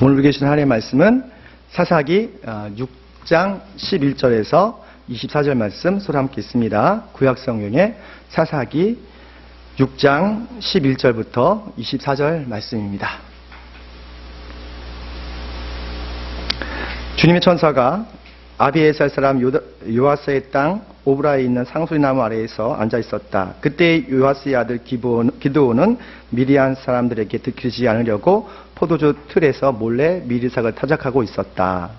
오늘 우리 계신 하나님의 말씀은 사사기 6장 11절에서 24절 말씀 서로 함께 있습니다. 구약성경의 사사기 6장 11절부터 24절 말씀입니다. 주님의 천사가 아비에살 사람 요아스의 땅 오브라에 있는 상수리나무 아래에서 앉아 있었다. 그때 요아스의 아들 기드온은 미디안 사람들에게 들키지 않으려고 포도주 틀에서 몰래 미리삭을 타작하고 있었다.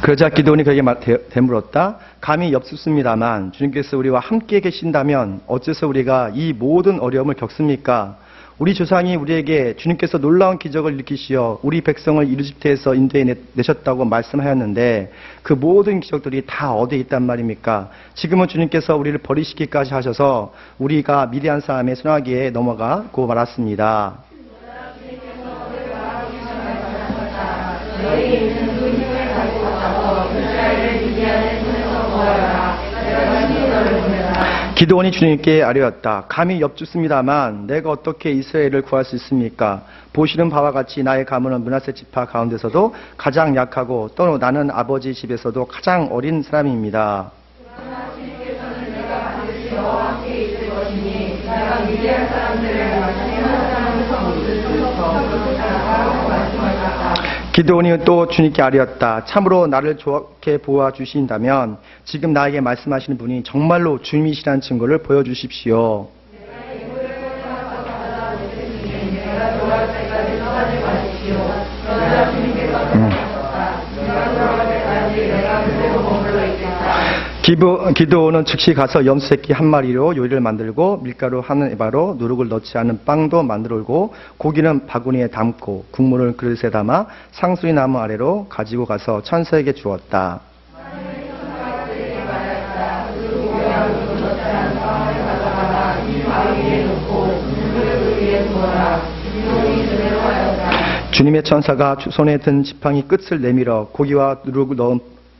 그러자 기드온이 그에게 되물었다. 감히 엽습니다만 주님께서 우리와 함께 계신다면 어째서 우리가 이 모든 어려움을 겪습니까? 우리 조상이 우리에게 주님께서 놀라운 기적을 일으키시어 우리 백성을 이집트에서 인도해 내셨다고 말씀하였는데 그 모든 기적들이 다 어디에 있단 말입니까? 지금은 주님께서 우리를 버리시기까지 하셔서 우리가 미디안 사람의 손아귀에 넘어가고 말았습니다. 기드온이 주님께 아뢰었다. 감히 엽죽습니다만 내가 어떻게 이스라엘을 구할 수 있습니까? 보시는 바와 같이 나의 가문은 므낫세 지파 가운데서도 가장 약하고 또 나는 아버지 집에서도 가장 어린 사람입니다. 그러나 주님께서는 내가 반드시 너와 함께 있을 것이니 내가 미디안 사람들을 마지막 사람에서 모두 쫓아내라고 말씀하셨다. 기드온이 또 주님께 아뢰었다. 참으로 나를 좋게 보아주신다면 지금 나에게 말씀하시는 분이 정말로 주님이시라는 증거를 보여주십시오. 기드온은 즉시 가서 염소새끼 한 마리로 요리를 만들고 밀가루 한 에바로 누룩을 넣지 않은 빵도 만들고 고기는 바구니에 담고 국물을 그릇에 담아 상수리 나무 아래로 가지고 가서 천사에게 주었다. 주님의 천사가 손에 든 지팡이 끝을 내밀어 고기와 누룩을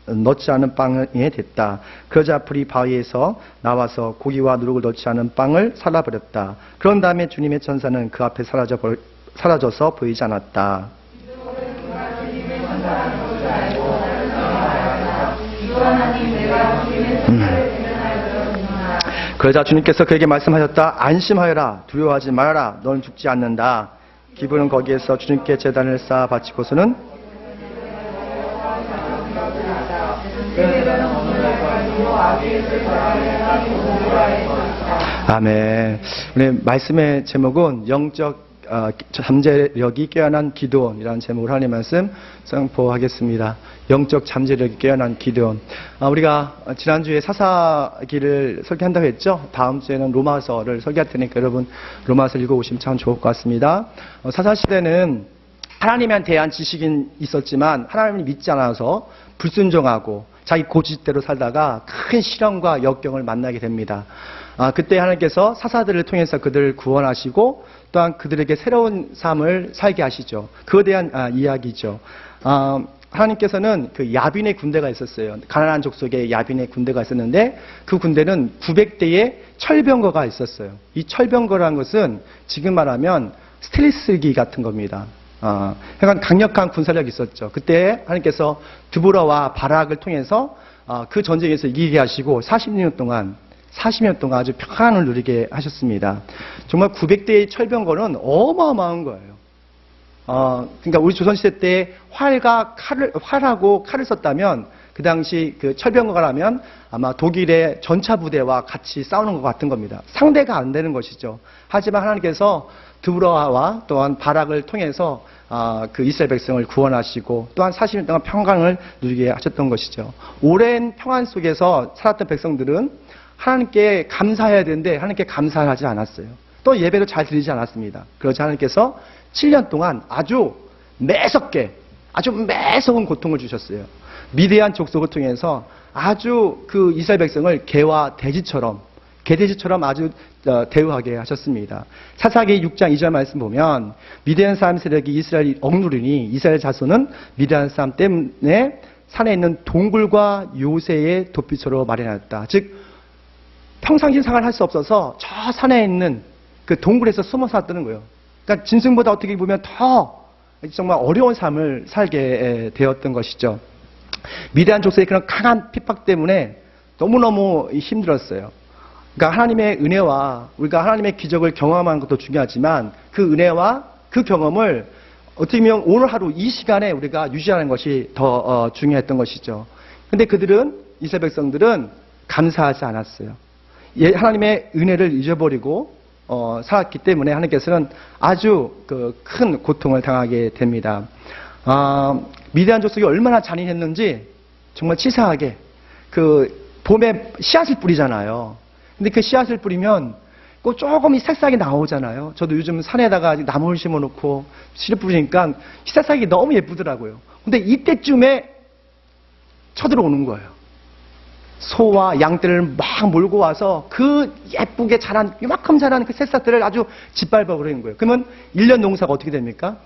넣지 않은 빵에 댔다. 그러자 불이 바위에서 나와서 고기와 누룩을 넣지 않은 빵을 살라버렸다. 그런 다음에 주님의 천사는 그 앞에 사라져서 보이지 않았다. 그러자 주님께서 그에게 말씀하셨다. 안심하여라. 두려워하지 말아라. 너는 죽지 않는다. 기브는 거기에서 주님께 제단을 쌓아 바치고서는 아멘. 오늘 말씀의 제목은 영적 잠재력이 깨어난 기드온이라는 제목으로 하나님 말씀 선포하겠습니다. 영적 잠재력이 깨어난 기드온. 우리가 지난주에 사사기를 설계한다고 했죠. 다음 주에는 로마서를 설계할 테니까 여러분 로마서 읽어오시면 참 좋을 것 같습니다. 사사시대는 하나님에 대한 지식은 있었지만 하나님을 믿지 않아서 불순종하고 자기 고집대로 살다가 큰 시련과 역경을 만나게 됩니다. 그때 하나님께서 사사들을 통해서 그들을 구원하시고 또한 그들에게 새로운 삶을 살게 하시죠. 그에 대한 이야기죠. 하나님께서는 그 야빈의 군대가 있었어요. 가나안 족속의 야빈의 군대가 있었는데 그 군대는 900대의 철병거가 있었어요. 이 철병거라는 것은 지금 말하면 스텔스기 같은 겁니다. 그러니까 강력한 군사력이 있었죠. 그때 하나님께서 드보라와 바락을 통해서 그 전쟁에서 이기게 하시고 40년 동안 아주 평안을 누리게 하셨습니다. 정말 900대의 철병거는 어마어마한 거예요. 그러니까 우리 조선시대 때 활하고 칼을 썼다면 그 당시 그 철병거라면 아마 독일의 전차 부대와 같이 싸우는 것 같은 겁니다. 상대가 안 되는 것이죠. 하지만 하나님께서 드보라와 또한 바락을 통해서 그 이스라엘 백성을 구원하시고 또한 40년 동안 평강을 누리게 하셨던 것이죠. 오랜 평안 속에서 살았던 백성들은 하나님께 감사해야 되는데 하나님께 감사를 하지 않았어요. 또 예배도 잘 드리지 않았습니다. 그러자 하나님께서 7년 동안 아주 매서운 고통을 주셨어요. 미디안 족속을 통해서 아주 그 이스라엘 백성을 개와 돼지처럼 아주 대우하게 하셨습니다. 사사기 6장 2절 말씀 보면 미디안 사람 세력이 이스라엘이 억누르니 이스라엘 자손은 미디안 사람 때문에 산에 있는 동굴과 요새의 도피처로 마련하였다. 즉 평상시 생활을 할 수 없어서 저 산에 있는 그 동굴에서 숨어 살았다는 거예요. 그러니까 짐승보다 어떻게 보면 더 정말 어려운 삶을 살게 되었던 것이죠. 미디안 족속의 그런 강한 핍박 때문에 너무너무 힘들었어요. 그러니까 하나님의 은혜와 우리가 하나님의 기적을 경험하는 것도 중요하지만 그 은혜와 그 경험을 어떻게 보면 오늘 하루 이 시간에 우리가 유지하는 것이 더 중요했던 것이죠. 근데 그들은, 이스라엘 백성들은 감사하지 않았어요. 하나님의 은혜를 잊어버리고 살았기 때문에 하나님께서는 아주 큰 고통을 당하게 됩니다. 미디안 족속이 얼마나 잔인했는지 정말 치사하게 봄에 씨앗을 뿌리잖아요. 근데 그 씨앗을 뿌리면 꼭 조금 이 새싹이 나오잖아요. 저도 요즘 산에다가 나무를 심어놓고 씨를 뿌리니까 새싹이 너무 예쁘더라고요. 근데 이때쯤에 쳐들어오는 거예요. 소와 양떼를 막 몰고 와서 그 예쁘게 자란, 이만큼 자란 그 새싹들을 아주 짓밟아 버리는 거예요. 그러면 1년 농사가 어떻게 됩니까?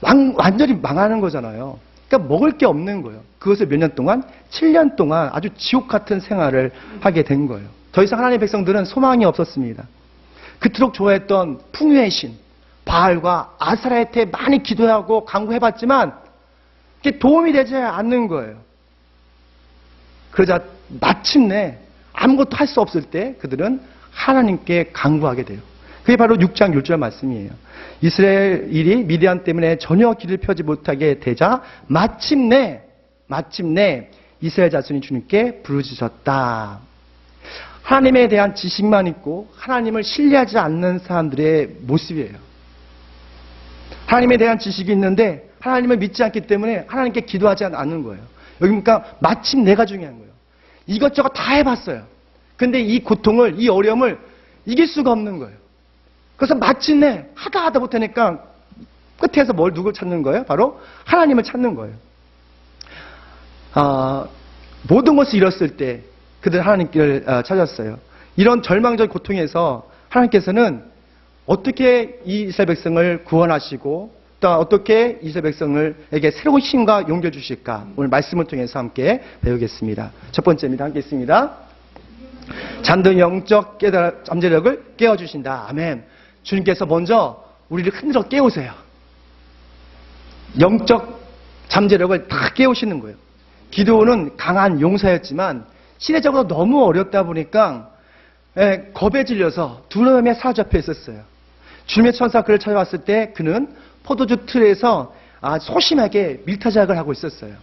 완전히 망하는 거잖아요. 그러니까 먹을 게 없는 거예요. 그것을 몇 년 동안? 7년 동안 아주 지옥 같은 생활을 하게 된 거예요. 더 이상 하나님의 백성들은 소망이 없었습니다. 그토록 좋아했던 풍요의 신, 바알과 아스라엘한테 많이 기도하고 간구해봤지만 그게 도움이 되지 않는 거예요. 그러자 마침내 아무것도 할 수 없을 때 그들은 하나님께 간구하게 돼요. 그게 바로 6장 6절 말씀이에요. 이스라엘이 미디안 때문에 전혀 길을 펴지 못하게 되자 마침내 이스라엘 자손이 주님께 부르짖었다. 하나님에 대한 지식만 있고 하나님을 신뢰하지 않는 사람들의 모습이에요. 하나님에 대한 지식이 있는데 하나님을 믿지 않기 때문에 하나님께 기도하지 않는 거예요. 여기 보니까 마침내가 중요한 거예요. 이것저것 다 해봤어요. 근데 이 고통을, 이 어려움을 이길 수가 없는 거예요. 그래서 마침내 하다 못하니까 끝에서 누굴 찾는 거예요? 바로 하나님을 찾는 거예요. 모든 것을 잃었을 때 그들 하나님께를 찾았어요. 이런 절망적 고통에서 하나님께서는 어떻게 이 이스라엘 백성을 구원하시고 또 어떻게 이스라엘 백성에게 새로운 힘과 용기를 주실까? 오늘 말씀을 통해서 함께 배우겠습니다. 첫 번째입니다. 함께 있습니다. 잠든 영적 잠재력을 깨워주신다. 아멘. 주님께서 먼저 우리를 흔들어 깨우세요. 영적 잠재력을 다 깨우시는 거예요. 기드온은 강한 용사였지만 시대적으로 너무 어렵다 보니까 겁에 질려서 두려움에 사로잡혀 있었어요. 주님의 천사 그를 찾아왔을 때 그는 포도주 틀에서 소심하게 밀타작을 하고 있었어요.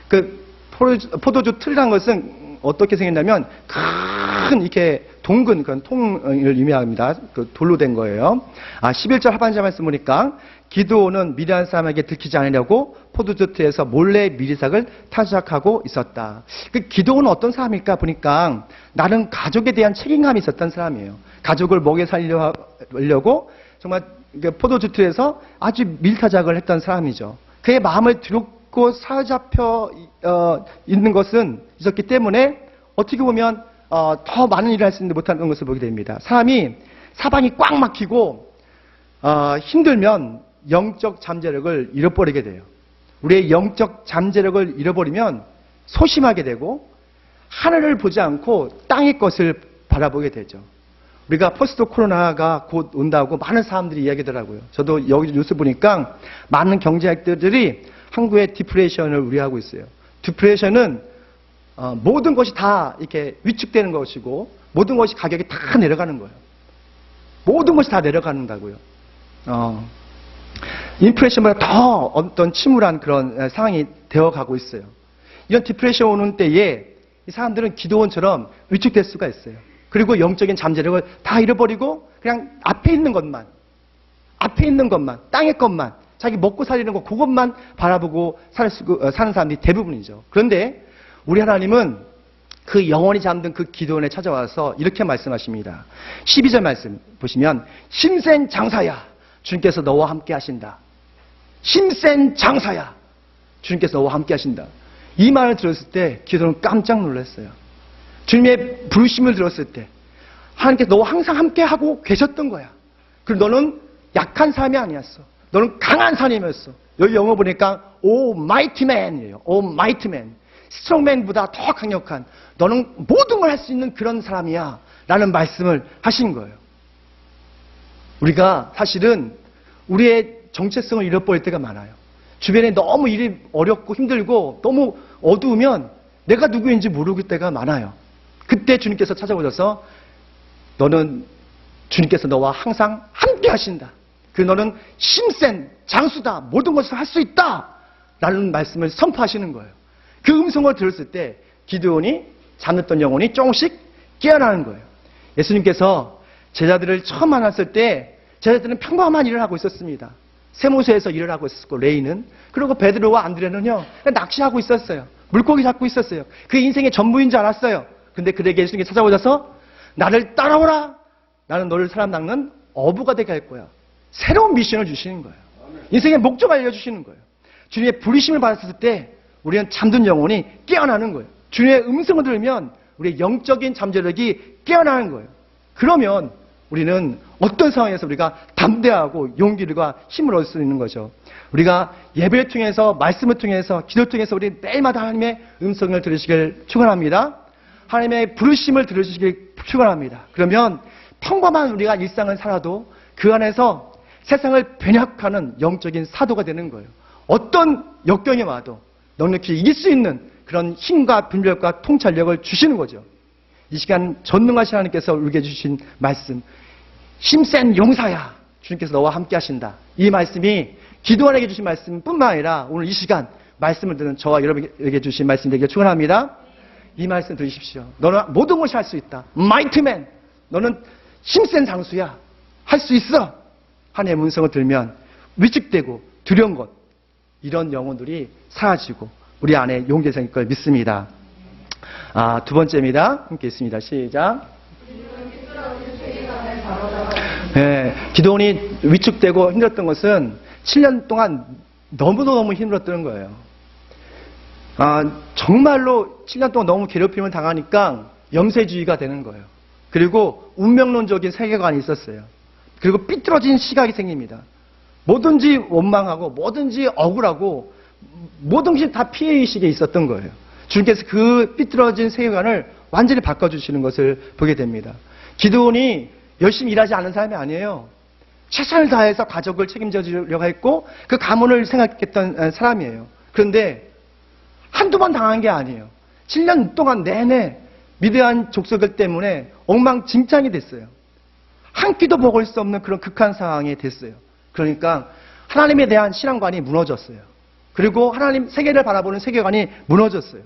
그 포도주 틀이라는 것은 어떻게 생겼냐면 큰 이렇게 동근 그런 통을 의미합니다. 그 돌로 된 거예요. 11절 하반절 말씀 보니까 기드온은 미디안 사람에게 들키지 않으려고 포도주 틀에서 몰래 미리삭을 타작하고 있었다. 그 기드온은 어떤 사람일까 보니까 나는 가족에 대한 책임감이 있었던 사람이에요. 가족을 먹여 살리려고 정말 포도주 틀에서 아주 밀타작을 했던 사람이죠. 그의 마음을 두렵고 사로잡혀 있는 것은 있었기 때문에 어떻게 보면 더 많은 일을 할 수 있는데 못하는 것을 보게 됩니다. 사방이 꽉 막히고 힘들면 영적 잠재력을 잃어버리게 돼요. 우리의 영적 잠재력을 잃어버리면 소심하게 되고 하늘을 보지 않고 땅의 것을 바라보게 되죠. 우리가 포스트 코로나가 곧 온다고 많은 사람들이 이야기하더라고요. 저도 여기 뉴스 보니까 많은 경제학자들이 한국의 디프레션을 우려하고 있어요. 디프레션은 모든 것이 다 이렇게 위축되는 것이고 모든 것이 가격이 다 내려가는 거예요. 모든 것이 다 내려간다고요. 인플레이션보다 더 어떤 침울한 그런 상황이 되어가고 있어요. 이런 디프레션 오는 때에 이 사람들은 기드온처럼 위축될 수가 있어요. 그리고 영적인 잠재력을 다 잃어버리고 그냥 앞에 있는 것만, 땅의 것만, 자기 먹고 살리는 것 그것만 바라보고 사는 사람들이 대부분이죠. 그런데 우리 하나님은 그 영원히 잠든 그 기드온에 찾아와서 이렇게 말씀하십니다. 12절 말씀 보시면 힘센 장사야 주님께서 너와 함께 하신다. 힘센 장사야 주님께서 너와 함께 하신다. 이 말을 들었을 때 기드온은 깜짝 놀랐어요. 주님의 부르심을 들었을 때 하나님께서 너와 항상 함께하고 계셨던 거야. 그리고 너는 약한 사람이 아니었어. 너는 강한 사람이었어. 여기 영어 보니까 O mighty man이에요. O mighty man. 스트롱맨보다 더 강력한 너는 모든 걸 할 수 있는 그런 사람이야. 라는 말씀을 하신 거예요. 우리가 사실은 우리의 정체성을 잃어버릴 때가 많아요. 주변에 너무 일이 어렵고 힘들고 너무 어두우면 내가 누구인지 모르겠을 때가 많아요. 그때 주님께서 찾아오셔서 너는 주님께서 너와 항상 함께 하신다. 그 너는 힘센 장수다. 모든 것을 할 수 있다. 라는 말씀을 선포하시는 거예요. 그 음성을 들었을 때 기드온이 잠들었던 영혼이 조금씩 깨어나는 거예요. 예수님께서 제자들을 처음 만났을 때 제자들은 평범한 일을 하고 있었습니다. 세무소에서 일을 하고 있었고 레이는, 그리고 베드로와 안드레는요 낚시하고 있었어요. 물고기 잡고 있었어요. 그 인생의 전부인 줄 알았어요. 근데 그에게 예수님이 찾아오셔서 나를 따라오라. 나는 너를 사람 낚는 어부가 되게 할 거야. 새로운 미션을 주시는 거예요. 인생의 목적을 알려주시는 거예요. 주님의 부르심을 받았을 때 우리는 잠든 영혼이 깨어나는 거예요. 주님의 음성을 들으면 우리의 영적인 잠재력이 깨어나는 거예요. 그러면 우리는 어떤 상황에서 우리가 담대하고 용기와 힘을 얻을 수 있는 거죠. 우리가 예배를 통해서, 말씀을 통해서, 기도를 통해서 우리 매일마다 하나님의 음성을 들으시길 축원합니다. 하나님의 부르심을 들으시길 축원합니다. 그러면 평범한 우리가 일상을 살아도 그 안에서 세상을 변혁하는 영적인 사도가 되는 거예요. 어떤 역경이 와도 넉넉히 이길 수 있는 그런 힘과 분별과 통찰력을 주시는 거죠. 이 시간 전능하신 하나님께서 우리에게 주신 말씀, 힘센 용사야, 주님께서 너와 함께 하신다. 이 말씀이 기도원에게 주신 말씀뿐만 아니라 오늘 이 시간 말씀을 듣는 저와 여러분에게 주신 말씀 되기를 축원합니다. 이 말씀 들으십시오. 너는 모든 것을 할 수 있다. 마이트맨, 너는 힘센 장수야. 할 수 있어. 하나님의 음성을 들으면 위축되고 두려운 것, 이런 영혼들이 사라지고 우리 안에 용기가 생길 걸 믿습니다. 두 번째입니다. 함께 있습니다. 시작. 기도원이 위축되고 힘들었던 것은 7년 동안 너무 힘들었던 거예요. 정말로 7년 동안 너무 괴롭힘을 당하니까 염세주의가 되는 거예요. 그리고 운명론적인 세계관이 있었어요. 그리고 삐뚤어진 시각이 생깁니다. 뭐든지 원망하고 뭐든지 억울하고 모든 것이 다 피해의식에 있었던 거예요. 주님께서 그 삐뚤어진 세계관을 완전히 바꿔주시는 것을 보게 됩니다. 기드온이 열심히 일하지 않은 사람이 아니에요. 최선을 다해서 가족을 책임져 주려고 했고 그 가문을 생각했던 사람이에요. 그런데 한두 번 당한 게 아니에요. 7년 동안 내내 미드안 족속들 때문에 엉망진창이 됐어요. 한 끼도 먹을 수 없는 그런 극한 상황이 됐어요. 그러니까 하나님에 대한 신앙관이 무너졌어요. 그리고 하나님 세계를 바라보는 세계관이 무너졌어요.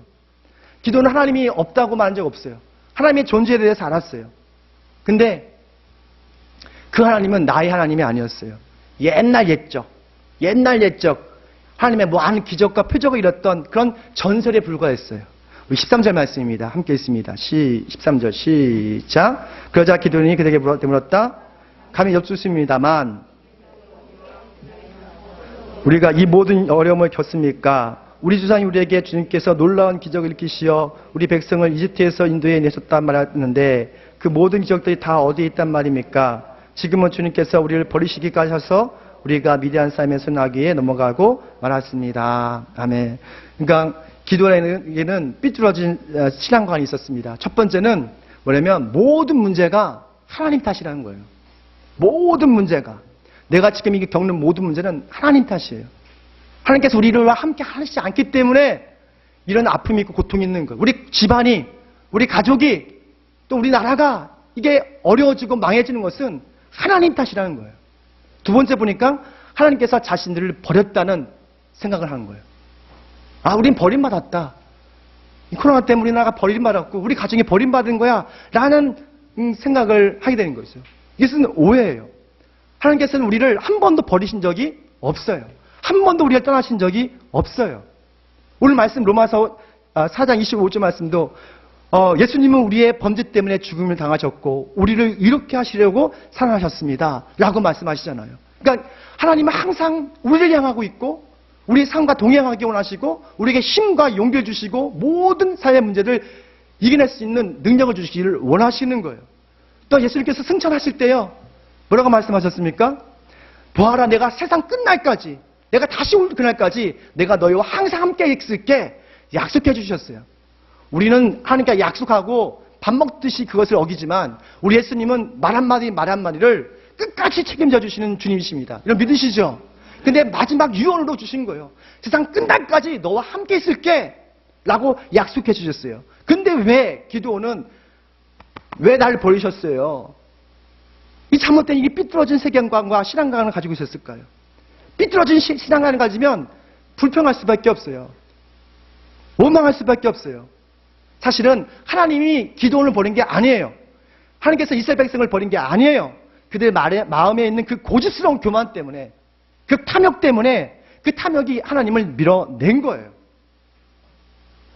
기도는 하나님이 없다고 말한 적 없어요. 하나님의 존재에 대해서 알았어요. 근데 그 하나님은 나의 하나님이 아니었어요. 옛날 옛적 하나님의 무한 기적과 표적을 이뤘던 그런 전설에 불과했어요. 우리 13절 말씀입니다. 함께 있습니다. 13절 시작. 그러자 기드온이 그에게 물었다. 감히 여쭙습니다만 우리가 이 모든 어려움을 겪습니까? 우리 조상이 우리에게 주님께서 놀라운 기적을 일으키시어 우리 백성을 이집트에서 인도해 내셨단 말했는데 그 모든 기적들이 다 어디에 있단 말입니까? 지금은 주님께서 우리를 버리시기까지 하셔서 우리가 미디안 사람의 손아귀에 넘어가고 말았습니다. 아멘. 그러니까 기도원에게는 삐뚤어진 신앙관이 있었습니다. 첫 번째는 뭐냐면 모든 문제가 하나님 탓이라는 거예요. 모든 문제가. 내가 지금 이게 겪는 모든 문제는 하나님 탓이에요. 하나님께서 우리를 함께 하시지 않기 때문에 이런 아픔이 있고 고통이 있는 거예요. 우리 집안이, 우리 가족이, 또 우리 나라가 이게 어려워지고 망해지는 것은 하나님 탓이라는 거예요. 두 번째 보니까 하나님께서 자신들을 버렸다는 생각을 하는 거예요. 우린 버림받았다. 코로나 때문에 우리 나라가 버림받았고 우리 가정이 버림받은 거야 라는 생각을 하게 되는 거죠. 이것은 오해예요. 하나님께서는 우리를 한 번도 버리신 적이 없어요. 한 번도 우리를 떠나신 적이 없어요. 오늘 말씀 로마서 4장 25절 말씀도 예수님은 우리의 범죄 때문에 죽음을 당하셨고 우리를 이렇게 하시려고 살아나셨습니다 라고 말씀하시잖아요. 그러니까 하나님은 항상 우리를 향하고 있고 우리의 삶과 동행하기 원하시고 우리에게 힘과 용기를 주시고 모든 사회 문제를 이겨낼 수 있는 능력을 주시기를 원하시는 거예요. 또 예수님께서 승천하실 때요. 뭐라고 말씀하셨습니까? 보아라, 내가 세상 끝날까지, 내가 다시 올 그날까지 내가 너희와 항상 함께 있을게 약속해 주셨어요. 우리는 하나님께 약속하고 밥 먹듯이 그것을 어기지만 우리 예수님은 말 한마디를 끝까지 책임져 주시는 주님이십니다. 이런 믿으시죠? 근데 마지막 유언으로 주신 거예요. 세상 끝날까지 너와 함께 있을게 라고 약속해 주셨어요. 근데 왜 기드온은 왜 날 버리셨어요? 이 잘못된 이 삐뚤어진 세계관과 신앙관을 가지고 있었을까요? 삐뚤어진 신앙관을 가지면 불평할 수밖에 없어요. 원망할 수밖에 없어요. 사실은 하나님이 기드온을 버린 게 아니에요. 하나님께서 이스라엘 백성을 버린 게 아니에요. 그들 마음에 있는 그 고집스러운 교만 때문에, 그 탐욕 때문에, 그 탐욕이 하나님을 밀어낸 거예요.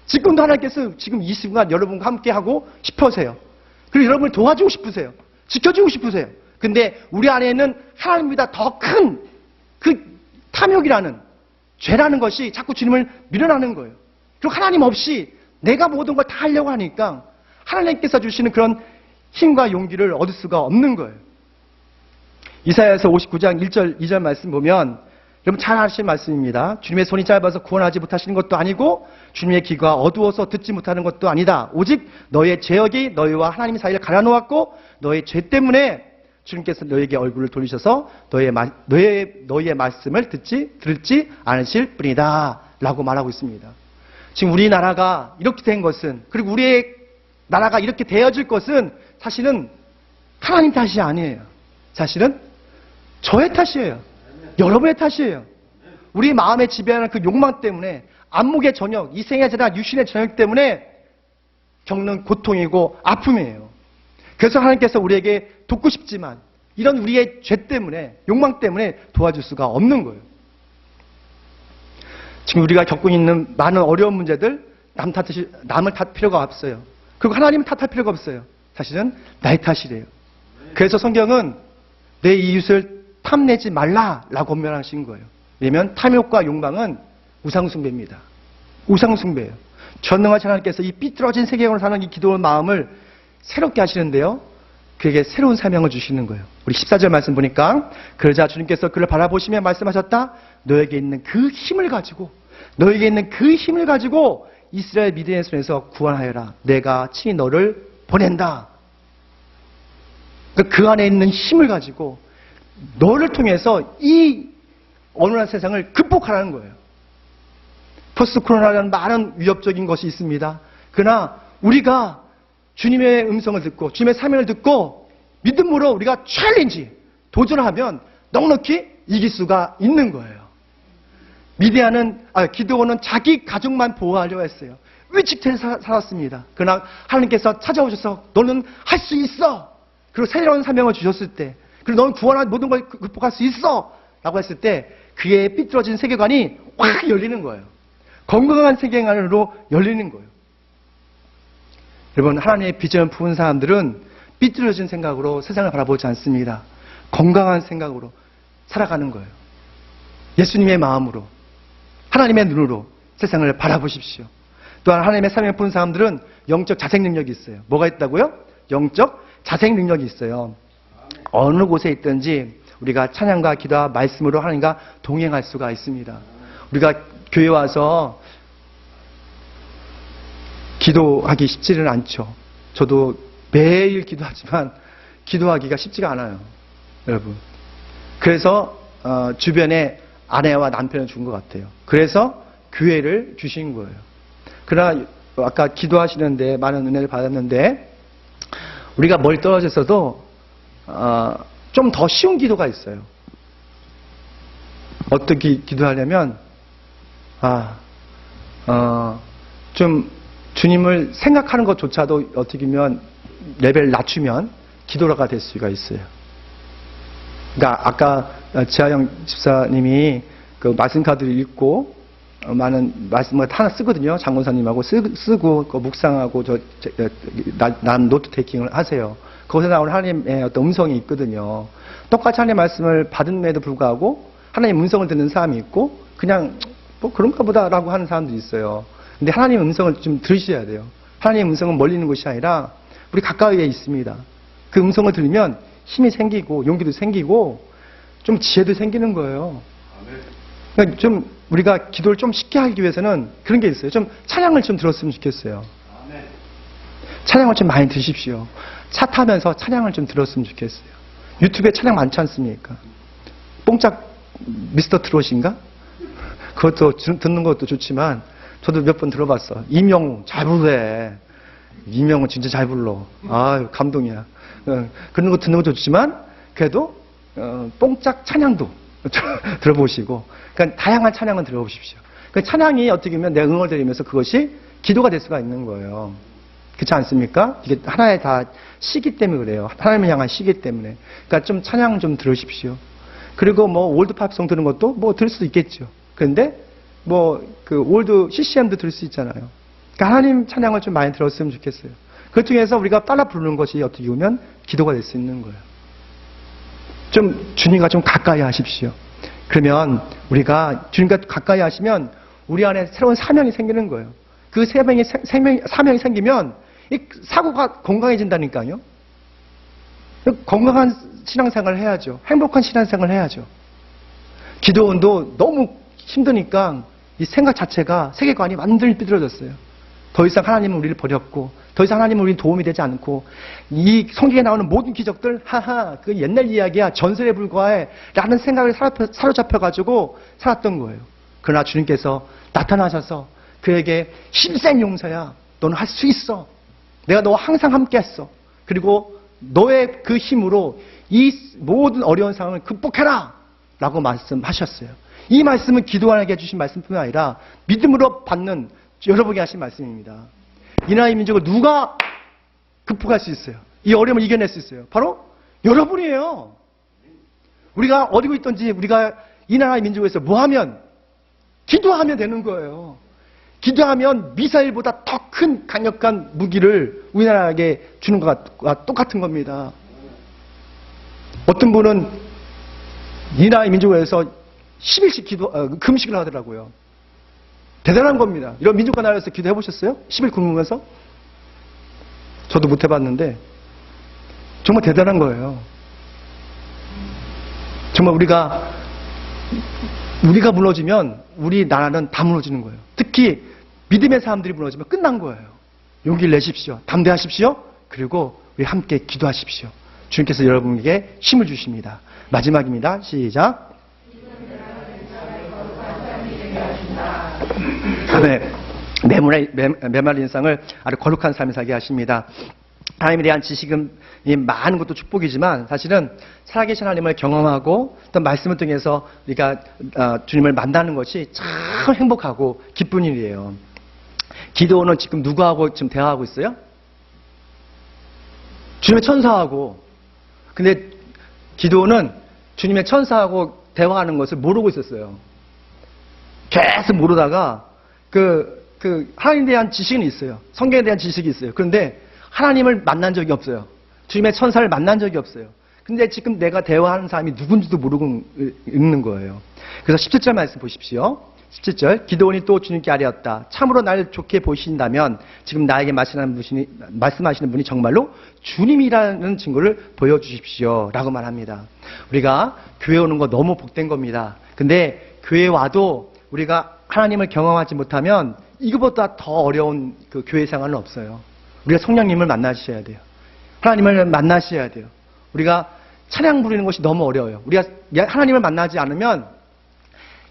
지금도 하나님께서 지금 이 순간 여러분과 함께하고 싶으세요. 그리고 여러분을 도와주고 싶으세요. 지켜주고 싶으세요. 근데 우리 안에 있는 하나님보다 더 큰 그 탐욕이라는 죄라는 것이 자꾸 주님을 밀어나는 거예요. 그리고 하나님 없이 내가 모든 걸 다 하려고 하니까 하나님께서 주시는 그런 힘과 용기를 얻을 수가 없는 거예요. 이사야서 59장 1절, 2절 말씀 보면 여러분 잘 아시는 말씀입니다. 주님의 손이 짧아서 구원하지 못하시는 것도 아니고 주님의 귀가 어두워서 듣지 못하는 것도 아니다. 오직 너의 죄악이 너희와 하나님 사이를 갈라놓았고 너의 죄 때문에 주님께서 너에게 얼굴을 돌리셔서 너의 말씀을 들을지 않으실 뿐이다 라고 말하고 있습니다. 지금 우리나라가 이렇게 된 것은, 그리고 우리의 나라가 이렇게 되어질 것은 사실은 하나님 탓이 아니에요. 사실은 저의 탓이에요. 여러분의 탓이에요. 우리 마음에 지배하는 그 욕망 때문에, 안목의 저녁, 이생의 재난, 육신의 저녁 때문에 겪는 고통이고 아픔이에요. 그래서 하나님께서 우리에게 돕고 싶지만 이런 우리의 죄 때문에, 욕망 때문에 도와줄 수가 없는 거예요. 지금 우리가 겪고 있는 많은 어려운 문제들, 남을 탓할 필요가 없어요. 그리고 하나님을 탓할 필요가 없어요. 사실은 나의 탓이래요. 그래서 성경은 내 이웃을 탐내지 말라라고 권면하신 거예요. 왜냐하면 탐욕과 욕망은 우상숭배입니다. 우상숭배예요. 전능하신 하나님께서 이 삐뚤어진 세계관으로 사는 이 기도의 마음을 새롭게 하시는데요. 그에게 새로운 사명을 주시는 거예요. 우리 14절 말씀 보니까 그러자 주님께서 그를 바라보시며 말씀하셨다. 너에게 있는 그 힘을 가지고 이스라엘 미디안의 손에서 구원하여라. 내가 친히 너를 보낸다. 그 안에 있는 힘을 가지고 너를 통해서 이 어느한 세상을 극복하라는 거예요. 포스트 코로나라는 많은 위협적인 것이 있습니다. 그러나 우리가 주님의 음성을 듣고 주님의 사명을 듣고 믿음으로 우리가 챌린지, 도전하면 넉넉히 이길 수가 있는 거예요. 기드온은 자기 가족만 보호하려고 했어요. 위축돼 살았습니다. 그러나 하나님께서 찾아오셔서 너는 할 수 있어. 그리고 새로운 사명을 주셨을 때, 그리고 너는 구원한 모든 걸 극복할 수 있어 라고 했을 때 그의 삐뚤어진 세계관이 확 열리는 거예요. 건강한 세계관으로 열리는 거예요. 여러분, 하나님의 비전을 품은 사람들은 삐뚤어진 생각으로 세상을 바라보지 않습니다. 건강한 생각으로 살아가는 거예요. 예수님의 마음으로, 하나님의 눈으로 세상을 바라보십시오. 또한 하나님의 사명을 품은 사람들은 영적 자생 능력이 있어요. 뭐가 있다고요? 영적 자생 능력이 있어요. 어느 곳에 있든지 우리가 찬양과 기도와 말씀으로 하나님과 동행할 수가 있습니다. 우리가 교회 와서 기도하기 쉽지는 않죠. 저도 매일 기도하지만 기도하기가 쉽지가 않아요. 여러분. 그래서 주변에 아내와 남편을 준 것 같아요. 그래서 교회를 주신 거예요. 그러나 아까 기도하시는데 많은 은혜를 받았는데 우리가 멀리 떨어져서도 좀 더 쉬운 기도가 있어요. 어떻게 기도하려면 좀 주님을 생각하는 것조차도 어떻게 보면 레벨을 낮추면 기도가 될 수가 있어요. 그러니까 아까 지하영 집사님이 그 말씀 카드를 읽고 많은 말씀을 하나 쓰거든요. 장권사님하고 쓰고 그 묵상하고 남 노트 테이킹을 하세요. 거기서 나오는 하나님의 어떤 음성이 있거든요. 똑같이 하나님의 말씀을 받음에도 불구하고 하나님의 음성을 듣는 사람이 있고 그냥 뭐 그런가 보다라고 하는 사람들이 있어요. 근데 하나님의 음성을 좀 들으셔야 돼요. 하나님의 음성은 멀리 있는 것이 아니라 우리 가까이에 있습니다. 그 음성을 들으면 힘이 생기고 용기도 생기고 좀 지혜도 생기는 거예요. 그러니까 좀 우리가 기도를 좀 쉽게 하기 위해서는 그런 게 있어요. 좀 찬양을 좀 들었으면 좋겠어요. 찬양을 좀 많이 드십시오. 차 타면서 찬양을 좀 들었으면 좋겠어요. 유튜브에 찬양 많지 않습니까? 뽕짝 미스터 트롯인가? 그것도 듣는 것도 좋지만 저도 몇 번 들어봤어. 이명웅 잘 부르네. 이명웅 진짜 잘 불러. 아 감동이야. 그런 거 듣는 것도 좋지만 그래도 뽕짝 찬양도 들어보시고, 그러니까 다양한 찬양은 들어보십시오. 그 찬양이 어떻게 보면 내 응을 드리면서 그것이 기도가 될 수가 있는 거예요. 그렇지 않습니까? 이게 하나의 다 시기 때문에 그래요. 하나님을 향한 시기 때문에. 그러니까 좀 찬양 좀 들으십시오. 그리고 뭐 올드팝송 들은 것도 뭐 들을 수도 있겠죠. 그런데 뭐 그 올드 CCM도 들을 수 있잖아요. 그러니까 하나님 찬양을 좀 많이 들었으면 좋겠어요. 그 중에서 우리가 따라 부르는 것이 어떻게 보면 기도가 될 수 있는 거예요. 좀 주님과 좀 가까이 하십시오. 그러면 우리가 주님과 가까이 하시면 우리 안에 새로운 사명이 생기는 거예요. 그 사명이 생기면 이 사고가 건강해진다니까요. 건강한 신앙생활을 해야죠. 행복한 신앙생활을 해야죠. 기도원도 너무 힘드니까 이 생각 자체가 세계관이 완전히 삐뚤어졌어요. 더 이상 하나님은 우리를 버렸고, 더 이상 하나님은 우리는 도움이 되지 않고, 이 성경에 나오는 모든 기적들, 하하, 그 옛날 이야기야, 전설에 불과해, 라는 생각을 사로잡혀가지고 살았던 거예요. 그러나 주님께서 나타나셔서 그에게 힘센 용사야, 너는 할 수 있어. 내가 너와 항상 함께 했어. 그리고 너의 그 힘으로 이 모든 어려운 상황을 극복해라! 라고 말씀하셨어요. 이 말씀은 기도하게 해주신 말씀뿐 아니라 믿음으로 받는 여러분에게 하신 말씀입니다. 이 나라의 민족을 누가 극복할 수 있어요? 이 어려움을 이겨낼 수 있어요? 바로 여러분이에요. 우리가 어디고 있든지 우리가 이 나라의 민족에서 뭐 하면? 기도하면 되는 거예요. 기도하면 미사일보다 더 큰 강력한 무기를 우리나라에게 주는 것과 똑같은 겁니다. 어떤 분은 이 나라의 민족에서 10일씩 금식을 하더라고요. 대단한 겁니다. 이런 민족과 나라에서 기도해 보셨어요? 10일 굶으면서? 저도 못 해봤는데 정말 대단한 거예요. 정말 우리가 무너지면 우리 나라는 다 무너지는 거예요. 특히 믿음의 사람들이 무너지면 끝난 거예요. 용기를 내십시오. 담대하십시오. 그리고 우리 함께 기도하십시오. 주님께서 여러분에게 힘을 주십니다. 마지막입니다. 시작. 네, 메말린 인상을 아주 거룩한 삶을 살게 하십니다. 하나님에 대한 지식은 많은 것도 축복이지만 사실은 살아계신 하나님을 경험하고 또 말씀을 통해서 우리가 주님을 만나는 것이 참 행복하고 기쁜 일이에요. 기도는 지금 누구하고 지금 대화하고 있어요? 주님의 천사하고. 근데 기도는 주님의 천사하고 대화하는 것을 모르고 있었어요. 계속 모르다가 하나님에 대한 지식은 있어요. 성경에 대한 지식이 있어요. 그런데 하나님을 만난 적이 없어요. 주님의 천사를 만난 적이 없어요. 근데 지금 내가 대화하는 사람이 누군지도 모르고 있는 거예요. 그래서 17절 말씀 보십시오. 17절. 기도원이 또 주님께 아뢰었다. 참으로 날 좋게 보신다면 지금 나에게 말씀하시는 분이 정말로 주님이라는 증거를 보여주십시오. 라고 말합니다. 우리가 교회 오는 거 너무 복된 겁니다. 근데 교회 와도 우리가 하나님을 경험하지 못하면 이거보다 더 어려운 그 교회 생활은 없어요. 우리가 성령님을 만나셔야 돼요. 하나님을 만나셔야 돼요. 우리가 찬양 부르는 것이 너무 어려워요. 우리가 하나님을 만나지 않으면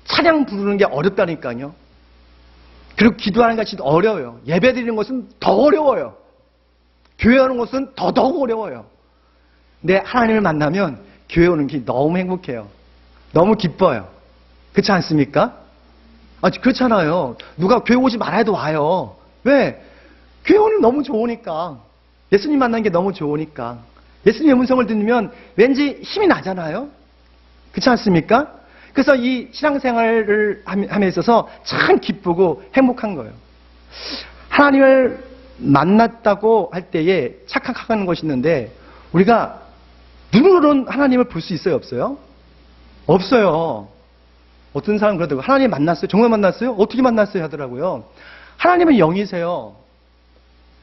찬양 부르는 게 어렵다니까요. 그리고 기도하는 것이 어려워요. 예배 드리는 것은 더 어려워요. 교회 오는 것은 더더욱 어려워요. 근데 하나님을 만나면 교회 오는 게 너무 행복해요. 너무 기뻐요. 그렇지 않습니까? 그렇잖아요. 누가 교회 오지 말아야 해도 와요. 왜? 교회 오는 너무 좋으니까. 예수님 만나는 게 너무 좋으니까. 예수님의 음성을 들으면 왠지 힘이 나잖아요. 그렇지 않습니까? 그래서 이 신앙생활을 함에 있어서 참 기쁘고 행복한 거예요. 하나님을 만났다고 할 때에 착각하는 것이 있는데 우리가 눈으로는 하나님을 볼 수 있어요? 없어요? 없어요. 어떤 사람은 그러더라고요. 하나님 만났어요? 정말 만났어요? 어떻게 만났어요? 하더라고요. 하나님은 영이세요.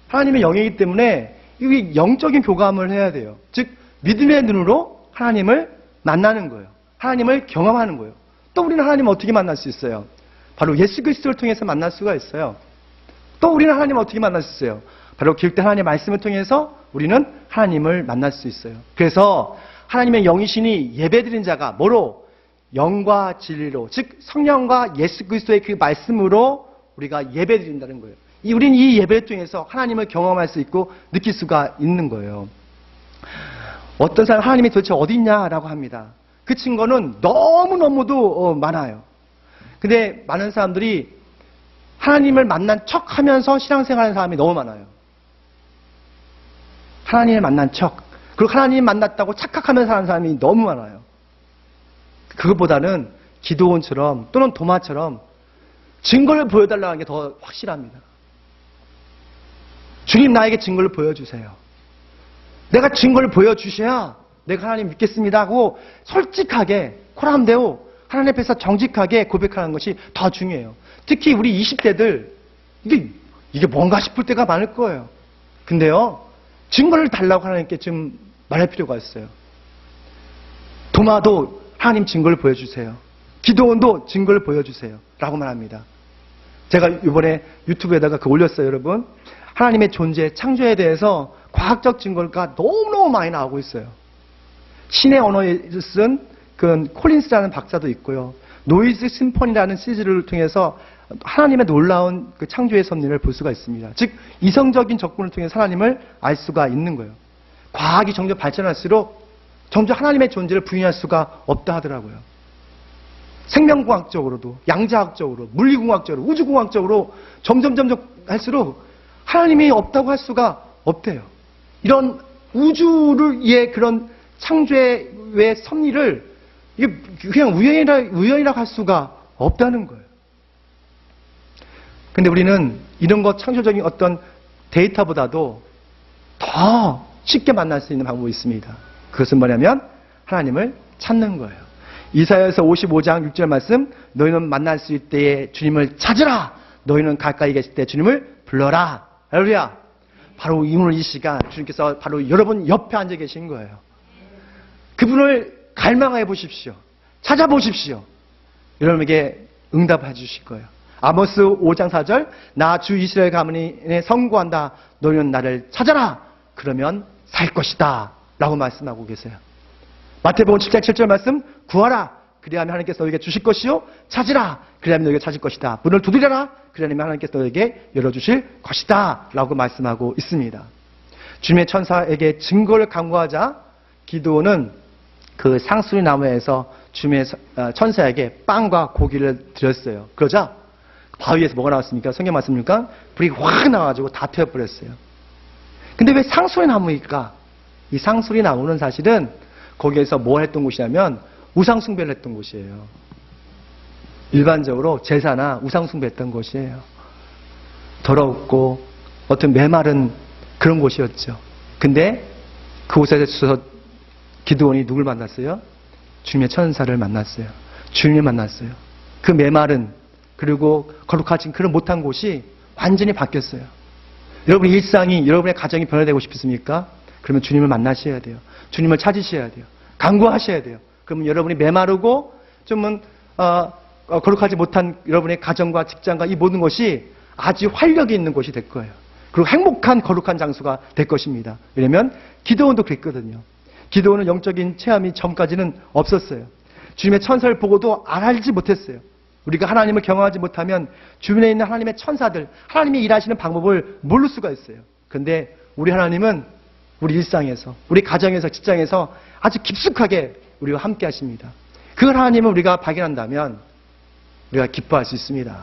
하나님은 영이기 때문에 이 영적인 교감을 해야 돼요. 즉 믿음의 눈으로 하나님을 만나는 거예요. 하나님을 경험하는 거예요. 또 우리는 하나님을 어떻게 만날 수 있어요? 바로 예수 그리스도를 통해서 만날 수가 있어요. 또 우리는 하나님을 어떻게 만날 수 있어요? 바로 기록된 하나님의 말씀을 통해서 우리는 하나님을 만날 수 있어요. 그래서 하나님의 영이시니 예배드린 자가 뭐로? 영과 진리로, 즉 성령과 예수 그리스도의 그 말씀으로 우리가 예배드린다는 거예요. 우리는 이 예배를 통해서 하나님을 경험할 수 있고 느낄 수가 있는 거예요. 어떤 사람 하나님이 도대체 어디 있냐라고 합니다. 그 증거는 너무너무도 많아요. 근데 많은 사람들이 하나님을 만난 척하면서 신앙생활하는 사람이 너무 많아요. 하나님을 만난 척, 그리고 하나님 만났다고 착각하면서 사는 사람이 너무 많아요. 그것보다는 기도원처럼 또는 도마처럼 증거를 보여달라는 게 더 확실합니다. 주님, 나에게 증거를 보여주세요. 내가 증거를 보여주셔야 내가 하나님 믿겠습니다 하고 솔직하게 코람데오 하나님 앞에서 정직하게 고백하는 것이 더 중요해요. 특히 우리 20대들 이게 뭔가 싶을 때가 많을 거예요. 근데요, 증거를 달라고 하나님께 좀 말할 필요가 있어요. 도마도 하나님 증거를 보여주세요. 기도원도 증거를 보여주세요 라고 말합니다. 제가 이번에 유튜브에다가 올렸어요. 여러분, 하나님의 존재, 창조에 대해서 과학적 증거가 너무너무 많이 나오고 있어요. 신의 언어에 쓴 그 콜린스라는 박사도 있고요. 노이즈 심포니라는 시리즈를 통해서 하나님의 놀라운 그 창조의 섭리를 볼 수가 있습니다. 즉 이성적인 접근을 통해 하나님을 알 수가 있는 거예요. 과학이 점점 발전할수록 점점 하나님의 존재를 부인할 수가 없다 하더라고요. 생명공학적으로도, 양자학적으로, 물리공학적으로, 우주공학적으로 점점 할수록 하나님이 없다고 할 수가 없대요. 이런 우주의 그런 창조의 섭리를 이게 그냥 우연이라고 할 수가 없다는 거예요. 근데 우리는 이런 것 창조적인 어떤 데이터보다도 더 쉽게 만날 수 있는 방법이 있습니다. 그것은 뭐냐면 하나님을 찾는 거예요. 이사야서 55장 6절 말씀, 너희는 만날 수 있을 때에 주님을 찾으라. 너희는 가까이 계실 때 주님을 불러라. 할렐루야. 바로 오늘 이 시간 주님께서 바로 여러분 옆에 앉아 계신 거예요. 그분을 갈망해 보십시오. 찾아보십시오. 여러분에게 응답해 주실 거예요. 아모스 5장 4절, 나 주 이스라엘 가문에 선고한다. 너희는 나를 찾아라. 그러면 살 것이다 라고 말씀하고 계세요. 마태복음 7장 7절 말씀, 구하라. 그리하면 하나님께서 너에게 주실 것이요. 찾으라. 그리하면 너에게 찾을 것이다. 문을 두드려라. 그리하면 하나님께서 너에게 열어주실 것이다 라고 말씀하고 있습니다. 주님의 천사에게 증거를 간구하자 기드온은 그 상수리 나무에서 주님의 천사에게 빵과 고기를 드렸어요. 그러자 바위에서 뭐가 나왔습니까? 성경 말씀입니까? 불이 확 나와가지고 다 태워버렸어요. 근데 왜 상수리 나무일까? 이 상수리 나무는 사실은 거기에서 뭘 했던 곳이냐면 우상숭배를 했던 곳이에요. 일반적으로 제사나 우상숭배했던 곳이에요. 더럽고 어떤 메마른 그런 곳이었죠. 근데 그곳에서 기드온이 누굴 만났어요? 주님의 천사를 만났어요. 주님을 만났어요. 그 메마른 그리고 거룩하진 그런 못한 곳이 완전히 바뀌었어요. 여러분의 일상이, 여러분의 가정이 변화되고 싶습니까? 그러면 주님을 만나셔야 돼요. 주님을 찾으셔야 돼요. 간구하셔야 돼요. 그러면 여러분이 메마르고 좀은 거룩하지 못한 여러분의 가정과 직장과 이 모든 것이 아주 활력이 있는 곳이 될 거예요. 그리고 행복한 거룩한 장소가 될 것입니다. 왜냐하면 기드온도 그랬거든요. 기드온은 영적인 체험이 전까지는 없었어요. 주님의 천사를 보고도 알지 못했어요. 우리가 하나님을 경험하지 못하면 주변에 있는 하나님의 천사들, 하나님이 일하시는 방법을 모를 수가 있어요. 그런데 우리 하나님은 우리 일상에서, 우리 가정에서, 직장에서 아주 깊숙하게 우리와 함께 하십니다. 그 하나님을 우리가 발견한다면 우리가 기뻐할 수 있습니다.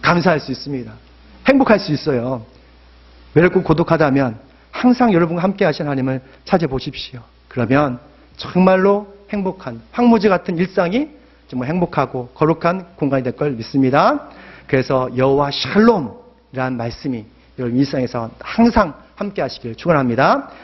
감사할 수 있습니다. 행복할 수 있어요. 외롭고 고독하다면 항상 여러분과 함께 하신 하나님을 찾아보십시오. 그러면 정말로 행복한 황무지 같은 일상이 정말 행복하고 거룩한 공간이 될 걸 믿습니다. 그래서 여호와 샬롬이라는 말씀이 여러분 일상에서 항상 함께 하시길 축원합니다.